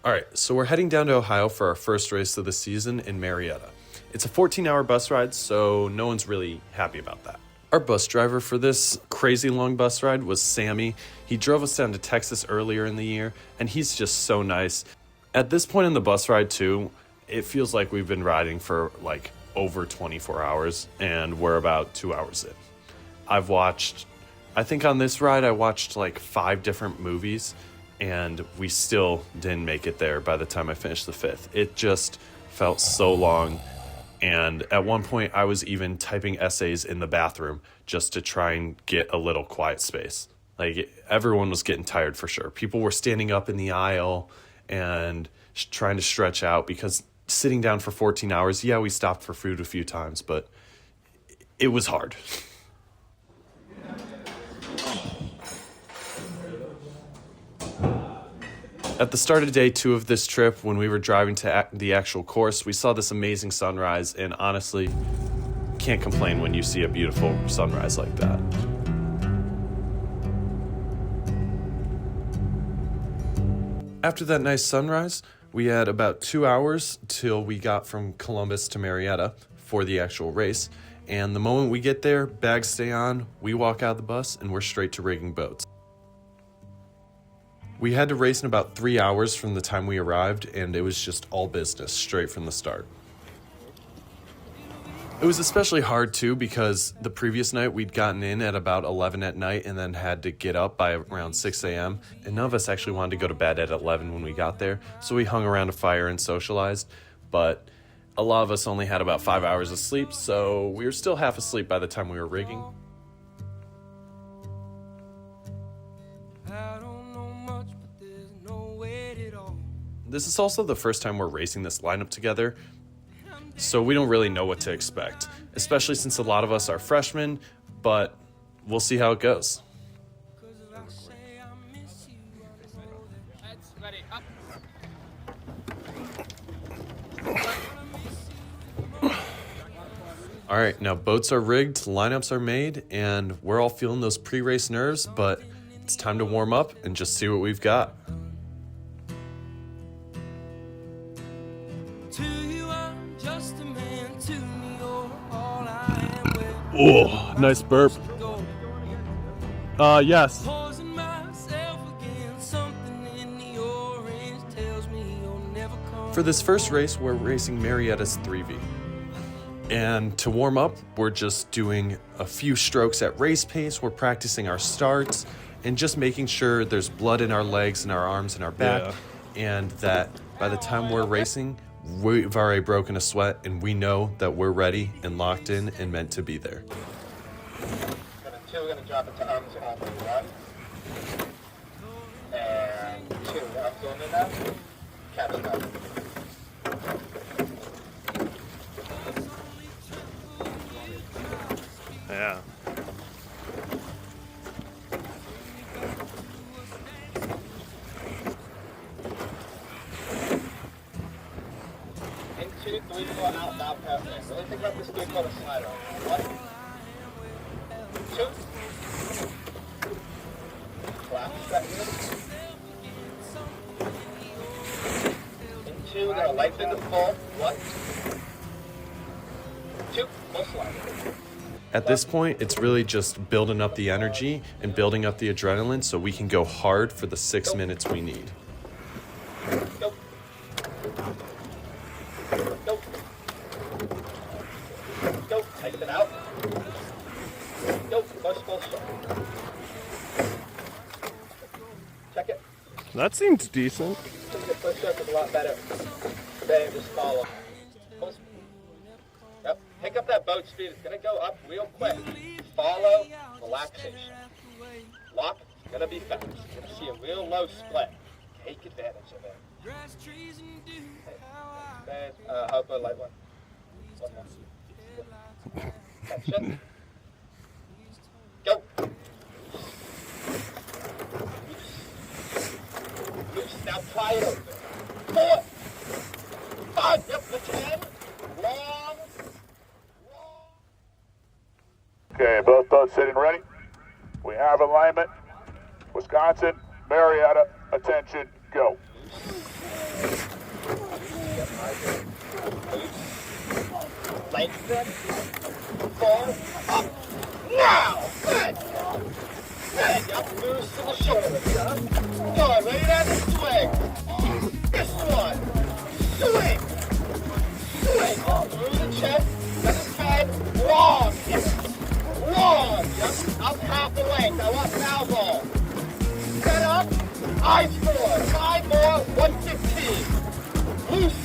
All right, so we're heading down to Ohio for our first race of the season in Marietta. It's a 14-hour bus ride, so no one's really happy about that. Our bus driver for this crazy long bus ride was Sammy. He drove us down to Texas earlier in the year, and he's just so nice. At this point in the bus ride, too, it feels like we've been riding for like over 24 hours, and we're about 2 hours in. I think on this ride, I watched like 5 different movies, and we still didn't make it there by the time I finished the 5th. It just felt so long. And at one point, I was even typing essays in the bathroom just to try and get a little quiet space. Like, everyone was getting tired for sure. People were standing up in the aisle and trying to stretch out because sitting down for 14 hours, yeah, we stopped for food a few times, but it was hard. At the start of day 2 of this trip, when we were driving to the actual course, we saw this amazing sunrise, and honestly, can't complain when you see a beautiful sunrise like that. After that nice sunrise, we had about 2 hours till we got from Columbus to Marietta for the actual race, and the moment we get there, bags stay on, we walk out of the bus, and we're straight to rigging boats. We had to race in about 3 hours from the time we arrived, and it was just all business, straight from the start. It was especially hard, too, because the previous night we'd gotten in at about 11 at night and then had to get up by around 6 a.m., and none of us actually wanted to go to bed at 11 when we got there, so we hung around a fire and socialized, but a lot of us only had about 5 hours of sleep, so we were still half asleep by the time we were rigging. This is also the first time we're racing this lineup together, so we don't really know what to expect, especially since a lot of us are freshmen, but we'll see how it goes. All right, now boats are rigged, lineups are made, and we're all feeling those pre-race nerves, but it's time to warm up and just see what we've got. Oh, nice burp. Yes. For this first race, we're racing Marietta's 3V. And to warm up, we're just doing a few strokes at race pace. We're practicing our starts and just making sure there's blood in our legs and our arms and our back. Yeah. And that by the time we're racing, we've already broken a sweat, and we know that we're ready and locked in and meant to be there. We're going to drop it to arms on the 1. And 2. Arms on the now. Catch up. Yeah. Into 3, 4, out, now pass in. Really think about this 3 quarter slider. 1, 2. Clap that in. Into, gonna lengthen the full. 1, 2, full slider. At this point, it's really just building up the energy and building up the adrenaline so we can go hard for the 6 minutes we need. Go. Go. Go. Take it out. Go. Push, push. Check it. That seems decent. The push-up is a lot better than just follow. Push. Yep. Pick up that boat speed. It's going to go up real quick. Follow relaxation. Lock. It's going to be fast. You're going to see a real low split. Take advantage of it. Okay. Hope a light one. One more. Catch it. Go. Loose. Now try it over. 4, 5. Yep. Put your hand. Long. Okay, both boats sitting ready. We have alignment. Wisconsin, Marietta, attention, go. Lengthen. Forward. Up. Now. Good. Good. Up. Moves to the shoulder. Good. Ready to have the swing. This one. Swing. Swing. Through the chest. Let his head. Long. Long. Yep. Up half the length. I want foul ball. Set up. Eyes forward. 5 more. 115. Loose.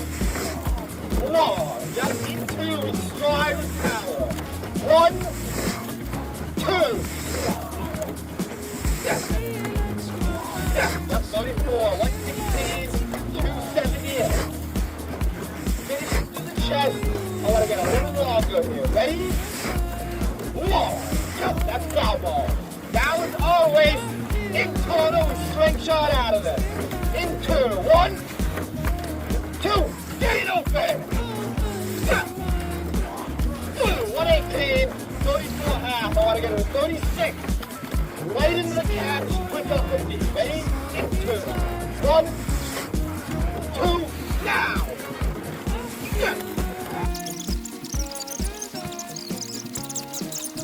Long. Just into stride with power. 1, 2. Yes. Yes. Yep. 34. 116. 278. Finish to the chest. I want to get a little longer here. Ready? Long. Yep. That's foul ball. Now as always, in total with strength shot out of it. Into 1, 2. Get it open. 118, 34 half. I want to get to 36. Right into the catch. Quick up 50. Ready? Into 1, 2. Now. Yeah.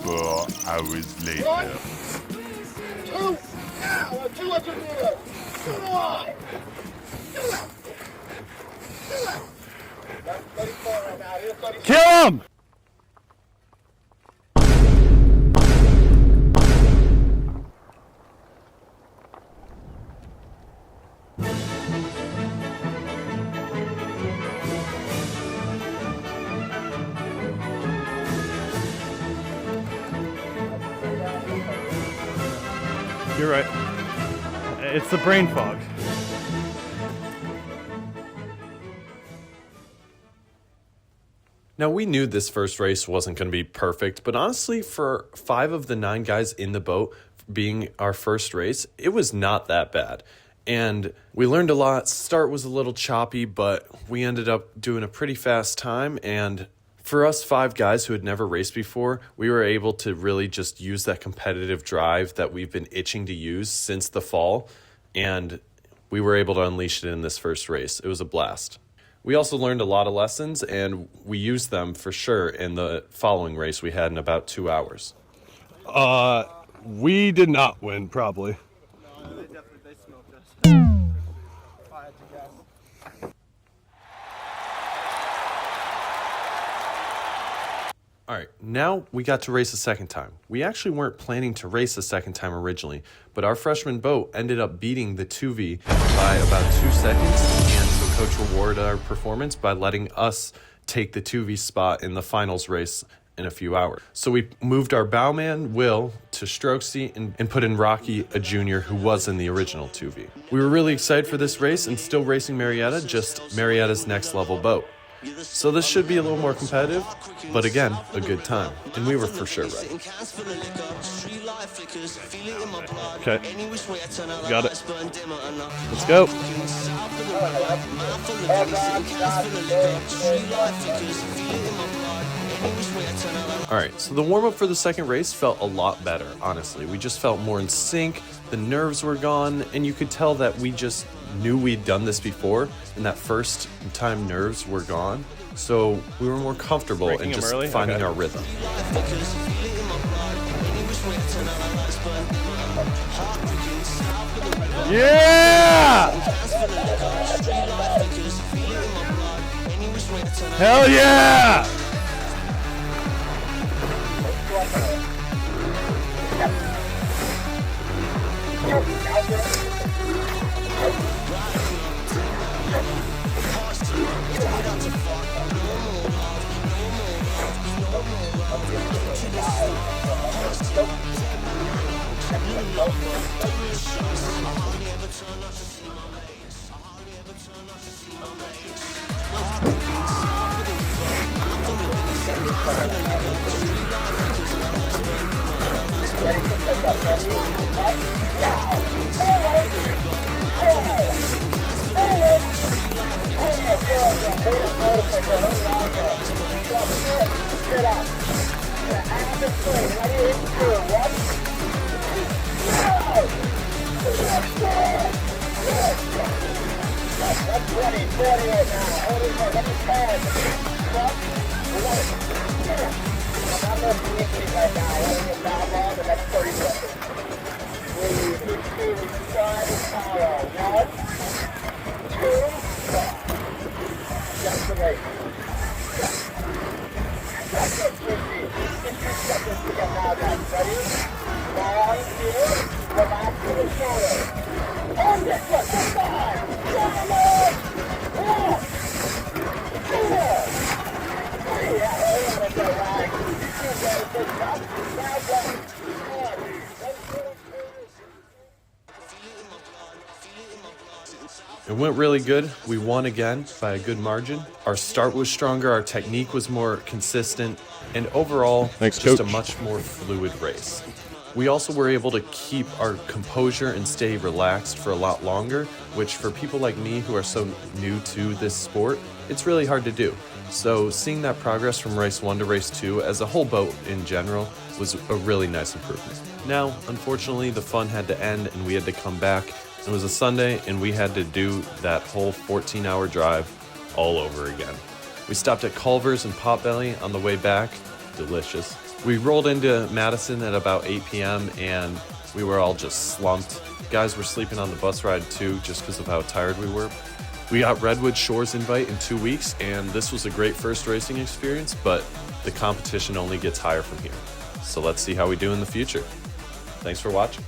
4 hours later. 1, 2. Now. 200 meters. Slide. 34 right now. Here's 36. Kill him! You're right. It's the brain fog. Now, we knew this first race wasn't going to be perfect, but honestly, for 5 of the 9 guys in the boat being our first race, it was not that bad. And we learned a lot. Start was a little choppy, but we ended up doing a pretty fast time. And for us 5 guys who had never raced before, we were able to really just use that competitive drive that we've been itching to use since the fall. And we were able to unleash it in this first race. It was a blast. We also learned a lot of lessons, and we used them for sure in the following race we had in about 2 hours. We did not win, probably. No, they smoked us. If I had to guess. All right, now we got to race a second time. We actually weren't planning to race a second time originally, but our freshman boat ended up beating the 2V by about 2 seconds, and so Coach rewarded our performance by letting us take the 2V spot in the finals race in a few hours. So we moved our bowman, Will, to stroke seat and put in Rocky, a junior who was in the original 2V. We were really excited for this race and still racing Marietta, just Marietta's next level boat. So this should be a little more competitive, but again, a good time. And we were for sure ready. Okay. Got it. Let's go. All right, so the warm-up for the second race felt a lot better, honestly. We just felt more in sync, the nerves were gone, and you could tell that we just knew we'd done this before, and that first time nerves were gone. So we were more comfortable in just finding our rhythm. Yeah! Hell yeah! That's 20, 48 now. It went really good. We won again by a good margin. Our start was stronger, our technique was more consistent, and overall, Thanks, just Coach. a much more fluid race. We also were able to keep our composure and stay relaxed for a lot longer, which for people like me who are so new to this sport, it's really hard to do. So seeing that progress from race 1 to race 2 as a whole boat in general was a really nice improvement. Now, unfortunately, the fun had to end and we had to come back. It was a Sunday and we had to do that whole 14-hour drive all over again. We stopped at Culver's and Potbelly on the way back. Delicious. We rolled into Madison at about 8 p.m. and we were all just slumped. Guys were sleeping on the bus ride too, just because of how tired we were. We got Redwood Shores invite in 2 weeks, and this was a great first racing experience, but the competition only gets higher from here. So let's see how we do in the future. Thanks for watching.